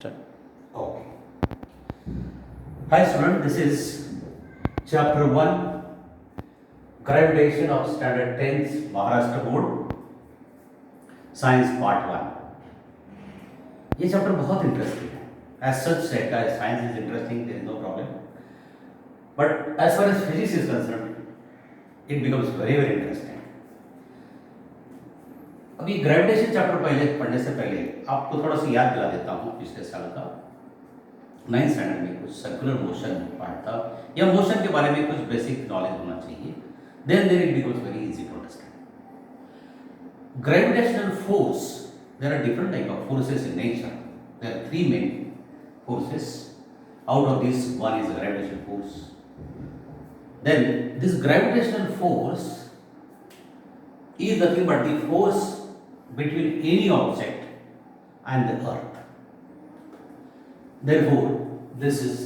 Okay. Hi student, this is chapter 1 Gravitation of Standard 10th Maharashtra Board Science Part 1. ये chapter बहुत interesting है. As such said, science is interesting, there is no problem. But as far as physics is concerned, it becomes very interesting. अभी gravitation chapter पहले पढ़ने से पहले आपको थोड़ा सा याद दिला देता हूँ पिछले साल का 9th स्टैंडर्ड में कुछ सर्कुलर मोशन पार्ट था या मोशन के बारे में कुछ बेसिक नॉलेज होना चाहिए. Then it becomes very easy to understand. Gravitational force, there are different type of forces in nature. There are three main forces. Out of this one is gravitational force. Then this gravitational force is nothing but the force between any object and the earth. Therefore, this is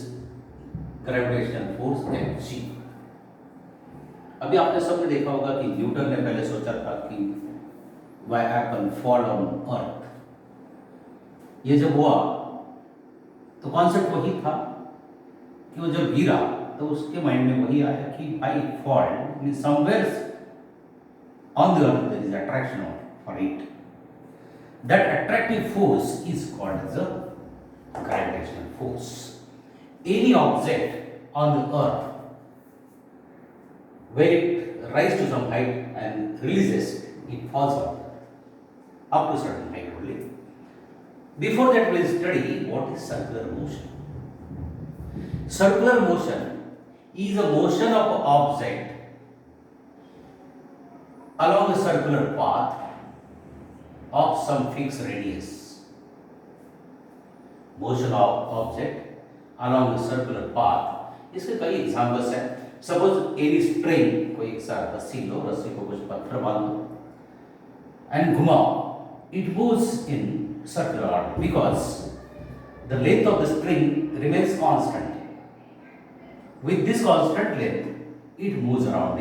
gravitational force Fg. अभी आपने सबने देखा होगा कि Newton ने पहले सोचा था कि why apple fall on earth. ये जब हुआ तो कॉन्सेप्ट वही था कि वो जब गिरा तो उसके माइंड में वही आया कि भाई fall means somewhere on the earth there is attraction for it. That attractive force is called as a gravitational force. Any object on the earth, when it rises to some height and releases, it falls down up to certain height only. Before that, we will study what is circular motion. Circular motion is a motion of an object along a circular path of some fixed radius. Motion of object along a circular path. इसके कई examples हैं. Suppose any string, कोई एक साथ रस्सी लो, रस्सी को कुछ पत्थर बांध दो एंड घुमाओ. It moves in circular order because the length of the string remains constant. With this constant length it moves around the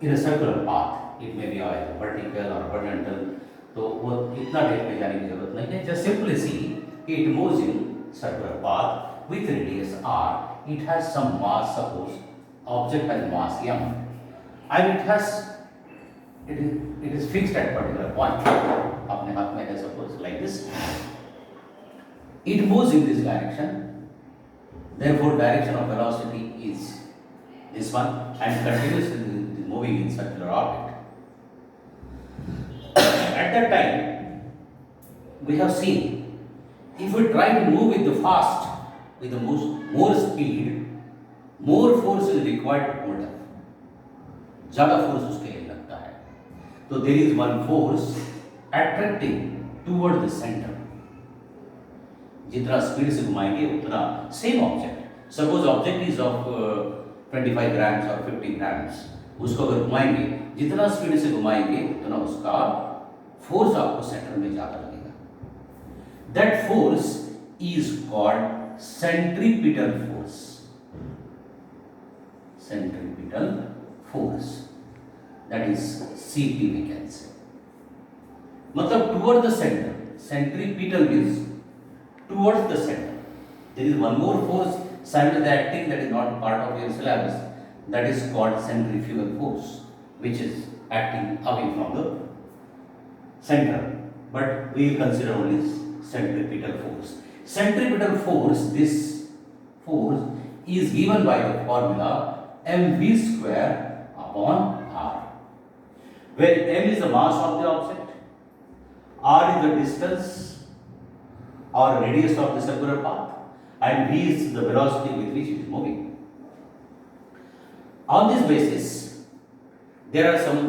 in a circular path. It may be either vertical or horizontal. तो वो इतना Depp में जाने की जरूरत नहीं है. Just simply see it moves in circular path with radius r. It has some mass. Suppose object has mass m, and it is fixed at particular point. अपने हाथ में है suppose like this. It moves in this direction. Therefore, direction of velocity is this one and continuously moving in circular orbit. At that time, we have seen if we try to move with the fast, with the more speed, more force is required to hold up. ज़्यादा force उसके लिए लगता है. So there is one force attracting toward the center. जितना speed से घुमाएंगे उतना same object. Suppose object is of 25 grams और 50 grams. उसको अगर घुमाएंगे, जितना स्पीड से घुमाएंगे उतना उसका फोर्स आपको सेंटर में ज्यादा लगेगा. That force is called centripetal force. Centripetal force, that is CP we can say. मतलब toward the centre. Centripetal means towards the centre. There is one more force simultaneously acting that is not part of your syllabus. That is called centrifugal force, which is acting away from the center. But we will consider only centripetal force. Centripetal force, this force is given by the formula mv square upon r, where m is the mass of the object, r is the distance or radius of the circular path, and v is the velocity with which it is moving. On this basis, there are some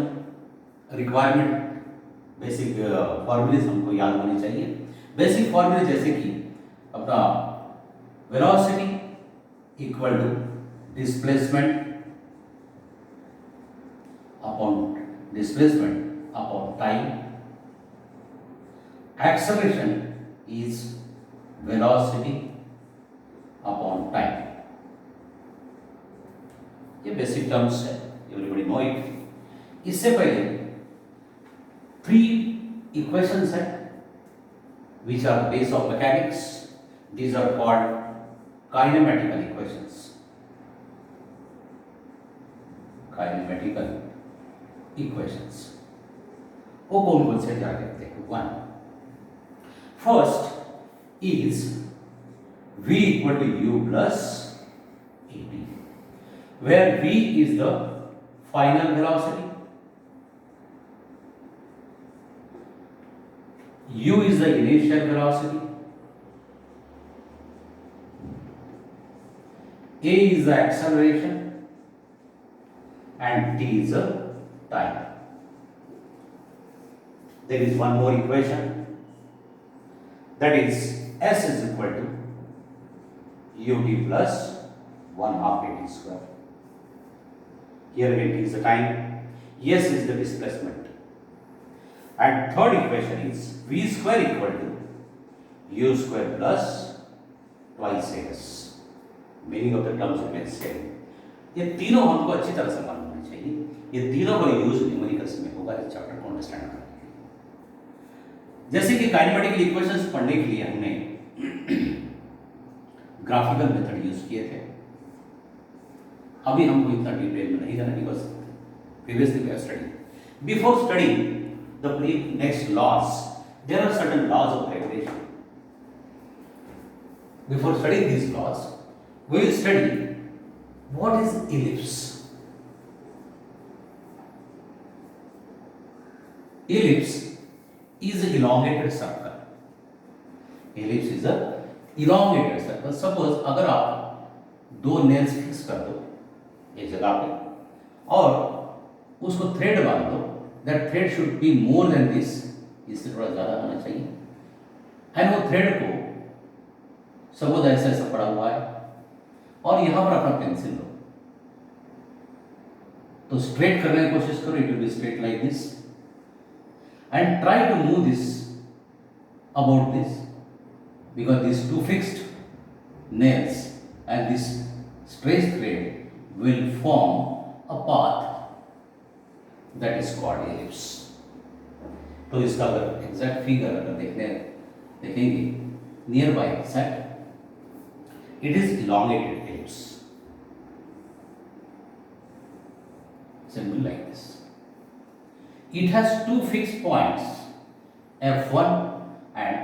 requirement, basic formulas हमको याद होनी चाहिए. Basic formula जैसे कि अपना velocity equal to displacement upon time. Acceleration is velocity upon time. ये basic terms है, everybody no it. इससे पहले 3 इक्वेशंस है which are the base of mechanics. These are called kinematical equations. Kinematical equations. वो कौन कौन से ध्यान रखते हैं? One. First is v equal to u plus at, where v is the final velocity, u is the initial velocity, a is the acceleration, and t is the time. There is one more equation, that is s is equal to ut plus 1/2 at square. Here again t is the time, s is the displacement. And third equation is v square equal to u square plus twice s. Meaning of the terms remains same. ये तीनों हमको अच्छी तरह से मालूम होना चाहिए. ये तीनों का यूज न्यूमेरिकल्स में होगा इस चैप्टर को अंडरस्टैंड करने के लिए. जैसे कि काइनेमेटिकल इक्वेशंस पढ़ने के लिए हमने ग्राफिकल मेथड यूज किए थे. अभी हमको इतना डिटेल में नहीं जाना because previously we have study. Before studying the next laws, there are certain laws of regulation. Before studying these laws, we will study what is ellipse. Ellipse is an elongated circle. Ellipse is a elongated circle. Suppose अगर आप दो nails fix कर दो एक जगह पे और उसको थ्रेड बांध दो, that thread should be more than this, इससे थोड़ा ज़्यादा होना चाहिए. एंड वो थ्रेड को सपोज ऐसा ऐसा पड़ा हुआ है और यहाँ पर अपना पेंसिल लो तो स्ट्रेट करने की कोशिश करो. It will be straight like this and try to move this about this because these two fixed nails and this straight thread will form a path that is called ellipse. तो इसका अगर exact figure अगर देखेंगे near by exact, it is elongated ellipse, simple like this. It has two fixed points f1 and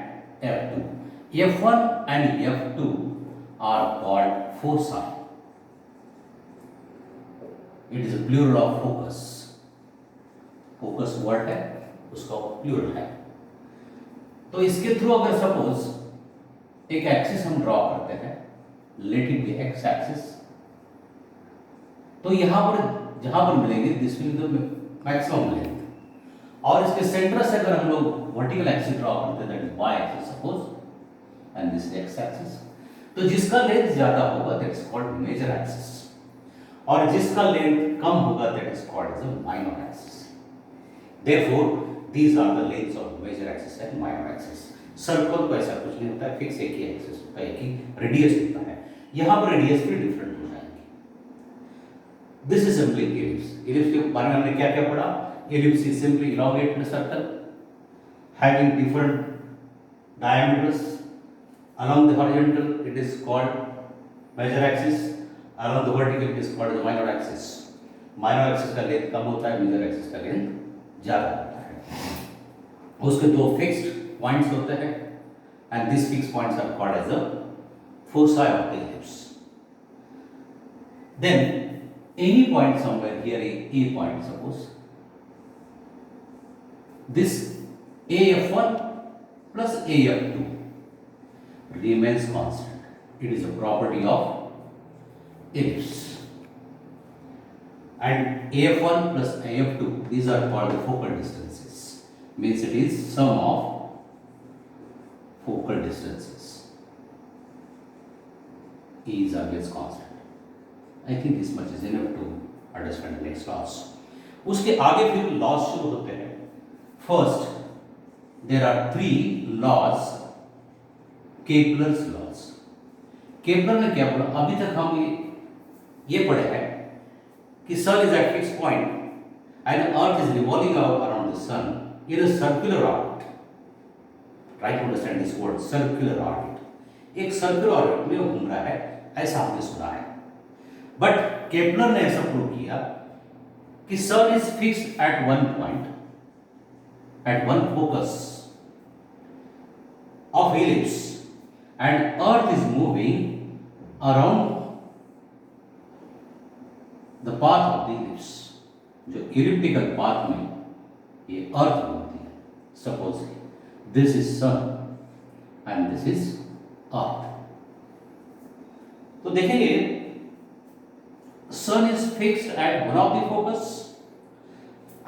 f2. f1 and f2 are called foci. It is a plural of focus. Focus word है उसका plural है. तो इसके through अगर suppose एक axis हम draw करते हैं, let it be x axis, तो यहां पर जहां पर मिलेंगे this will be the maximum length. और इसके सेंटर से अगर हम लोग वर्टिकल एक्सिस ड्रॉ करते हैं that is Y axis suppose and this X axis, तो जिसका लेंथ ज्यादा होगा that is called major axis और जिसका लेंथ कम होगा that is called as a minor axis. Therefore these are the lengths of major axis and minor axis. Circle को ऐसा कुछ नहीं होता है, फिक्स एक ही एक्सिस होता है, एक ही रेडियस होता है. यहां पर रेडियस भी डिफरेंट हो जाएंगे. This is simply ellipse. Ellipse के बारे में हमने क्या क्या पढ़ा? Ellipse is simply elongated circle having different diameters. Along the horizontal it is called major axis, along the vertical it is called the minor axis. Minor axis का length कम होता है, मेजर एक्सिस का लेंथ ज्यादा होता है. उसके दो fixed points होते हैं and these fixed points are called as the foci of the ellipse. Then any point somewhere here, a point suppose, this af1 plus af2 remains constant. It is a property of ellipse. And af1 plus af2, these are called the focal distances. Means it is sum of focal distances. E is always constant. I think this much is enough to understand the next laws. उसके आगे फिर laws शुरू होते हैं. First, there are three laws. Kepler's laws. Kepler ने क्या बोला? अभी तक हम ये पढ़े हैं कि sun is at fixed point and earth is revolving around the sun in a circular orbit. Try to understand this word circular orbit. एक सर्कुलर ऑर्बिट में वो घूम रहा है, ऐसा आपने सुना है। बट केपलर ने ऐसा प्रूव किया कि sun is fixed at one point, at one focus of ellipse and earth is moving around the path of the ellipse। जो elliptical path में ये अर्थ घूमती है। Suppose this is sun and this is earth. तो देखेंगे sun is fixed at one of the focus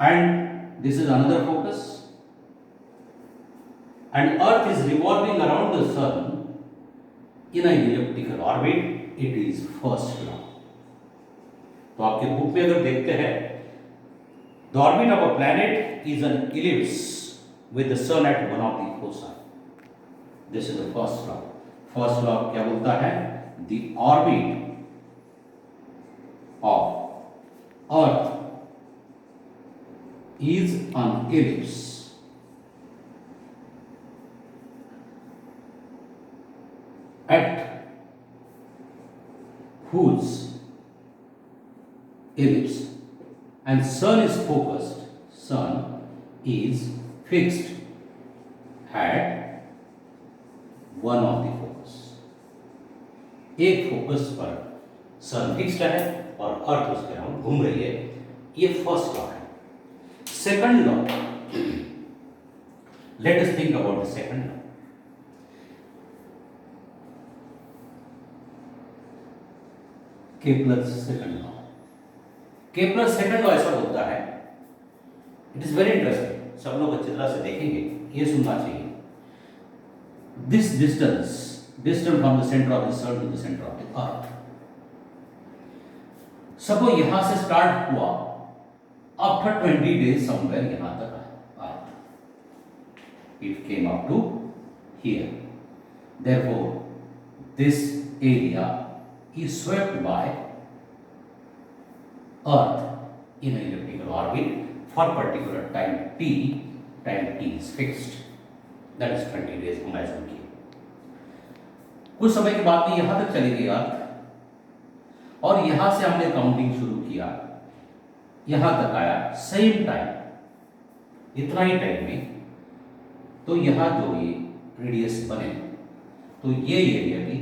and this is another focus, and earth is revolving around the sun in an elliptical orbit। it is first law। तो आपके book में अगर देखते हैं, the orbit of a planet is an ellipse with the sun at one of the foci। this is the first law। first law क्या बोलता है? the orbit of earth is an ellipse at whose ellipse and sun is focused, sun is fixed at one of the focus। एक focus पर सन fixed है और अर्थ उसके around घूम रही है। ये फर्स्ट लॉ है। Second law, let us think about the second law. Kepler second law. Kepler second law ऐसा बोलता है, इट इज वेरी इंटरेस्टिंग, सब लोग अच्छी तरह से देखेंगे, ये सुनना चाहिए। This distance from the centre of the sun to the centre of the earth, suppose यहां से स्टार्ट हुआ, आफ्टर 20 days समवेयर यहां तक आया earth, it came up to here. Therefore this area is swept by earth in an elliptical orbit for particular time t। time t is fixed, that is 20 days imagine किए। कुछ समय के बाद में यहां तक चली गई अर्थ और यहां से हमने काउंटिंग शुरू किया, यहां तक आया सेम टाइम, इतना ही टाइम में। तो यहां जो ये रेडियस बने, तो ये एरिया भी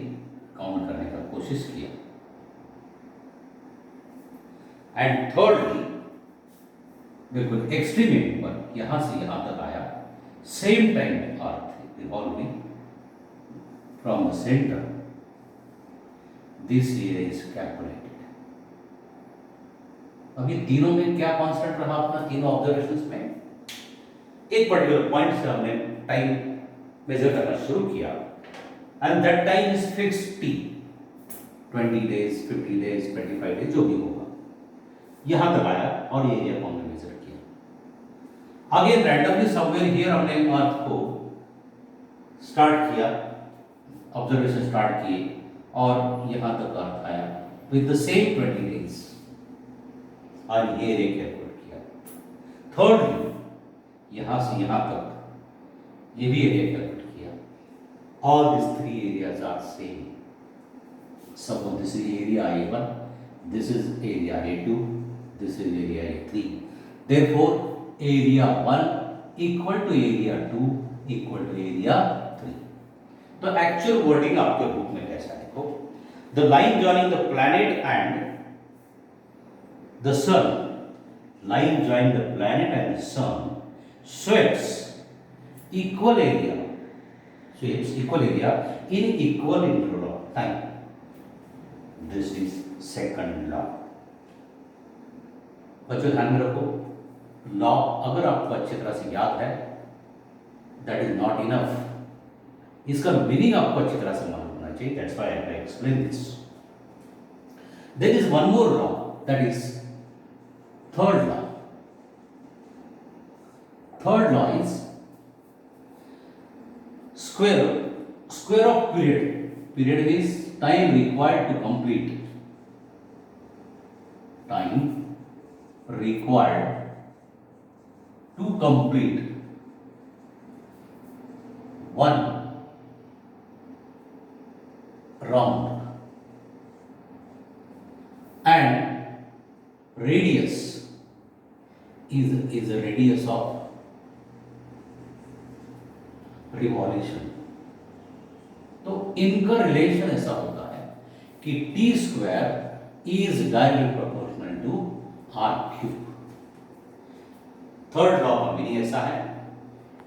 काउंट करने का कोशिश किया। एंड थर्डली, बिल्कुल एक्सट्रीम एंड पर यहां से यहां तक आया, सेम टाइम में earth revolving from the centre, this area is calculated. अब ये तीनों में क्या कांस्टेंट रहा अपना, तीनों ऑब्जर्वेशंस में? एक पर्टिकुलर पॉइंट से हमने टाइम मेजर करना शुरू किया and that time is fixed t, 20 days, 50 days, 25 days, जो भी होगा। यहां तक आया और ये एरिया को हमने मेजर किया। अगेन रैंडमली समवेयर हियर हमने अर्थ को स्टार्ट किया, ऑब्जर्वेशन स्टार्ट किए और यहां तक अर्थ आया विद द सेम 20 days और ये एरिया कैलकुलेट किया। थर्डली, यहां से यहां तक ये भी area calculate. All these three areas are same। Suppose this is area A1, this is area A2, this is area A3। Therefore, area 1 equal to area 2 equal to area 3। तो actual wording आपके book में कैसा है देखो, the line joining the planet and the sun, line joining the planet and the sun sweeps equal area, sweeps equal area in equal interval of time। This is second law। बच्चों ध्यान में रखो, law अगर आपको अच्छी तरह से याद है, दैट इज नॉट इनफ, इसका मीनिंग आपको अच्छी तरह से मालूम होना चाहिए। That's why I explain this. There is one more law, that is third law. Third law is square of period। period is time required to complete, time required to complete one round and radius is a radius of revolution. तो इनका relation ऐसा होता है कि T square is directly proportional to R cube. Third law का meaning ऐसा है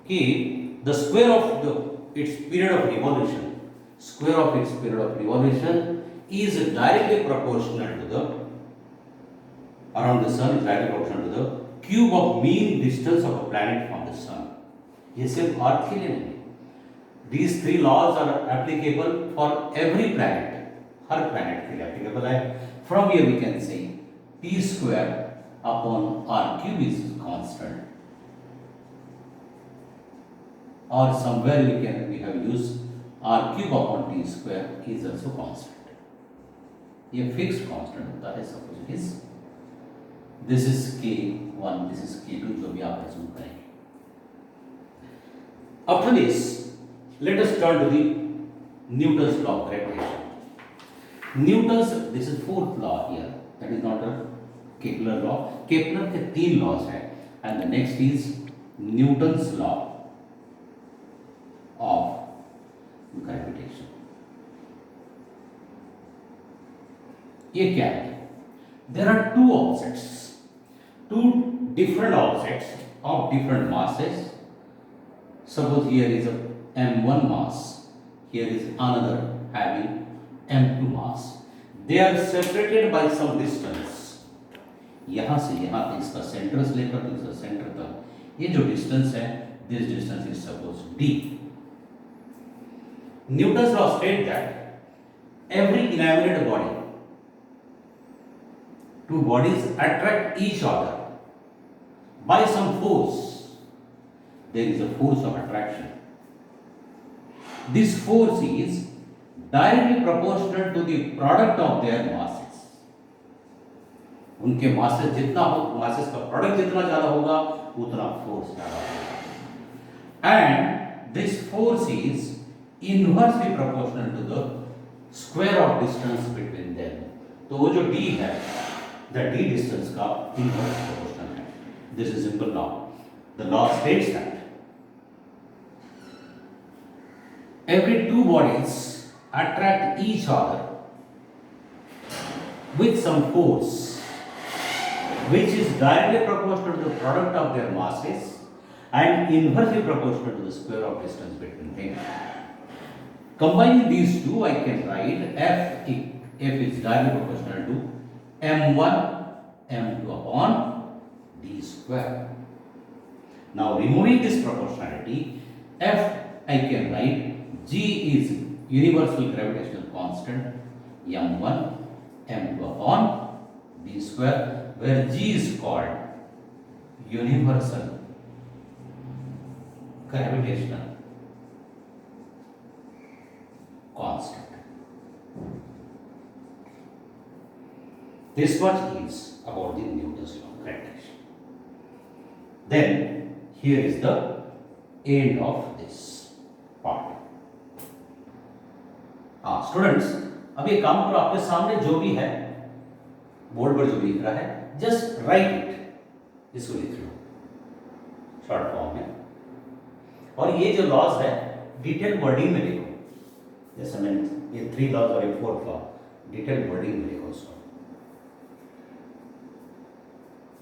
कि the square of the its period of revolution, square of its period of revolution is directly proportional to the around the sun is directly proportional to the cube of mean distance of a planet from the sun। ये सिर्फ अर्थ के लिए नहीं, these three laws are applicable for every planet, her planet के लिए applicable है। From here we can say t square upon r cube is constant, or somewhere we have used r cube upon t square is also constant। ये fixed constant होता है। suppose it is this is k1, this is k2, जो भी आप assume करेंगे। After this, let us turn to the Newton's law of gravitation। this is fourth law here, that is not a Kepler law। Kepler के 3 laws हैं, and the next is Newton's law of gravitation। ये क्या है? There are two different objects of different masses। Suppose here is a m1 mass, here is another having m2 mass। They are separated by some distance। यहाँ से यहाँ तक, इसका centre से लेकर दूसरा सेंटर तक ये जो डिस्टेंस है, this distance is suppose d। Newton's law states that every inanimate body, two bodies attract each other by some force। There is a force of attraction। This force is directly proportional to the product of their masses। उनके masses जितना हो, masses का product जितना ज़्यादा होगा, उतना force ज़्यादा होगा। And this force is inversely proportional to the square of distance between them। तो वो जो d है, the d distance का inverse proportional है। This is simple law। The law states that every two bodies attract each other with some force which is directly proportional to the product of their masses and inversely proportional to the square of distance between them। Combining these two, I can write f is directly proportional to m1 m2 upon d square। Now removing this proportionality, f I can write g is universal gravitational constant m1 m2 upon d square, where g is called universal gravitational constant। This much is about the Newton's law of gravitation। Then here is the end of this part। Students, अब ये काम करो, आपके सामने जो भी है board पर जो भी लिख रहा है, जस्ट राइट इट, इसको लिख लो शॉर्ट फॉर्म में। और ये जो लॉज है डिटेल वर्डिंग में लिखो, जैसे मैंने ये 3 लॉज और ये 4th लॉ डिटेल वर्डिंग में लिखो उसको।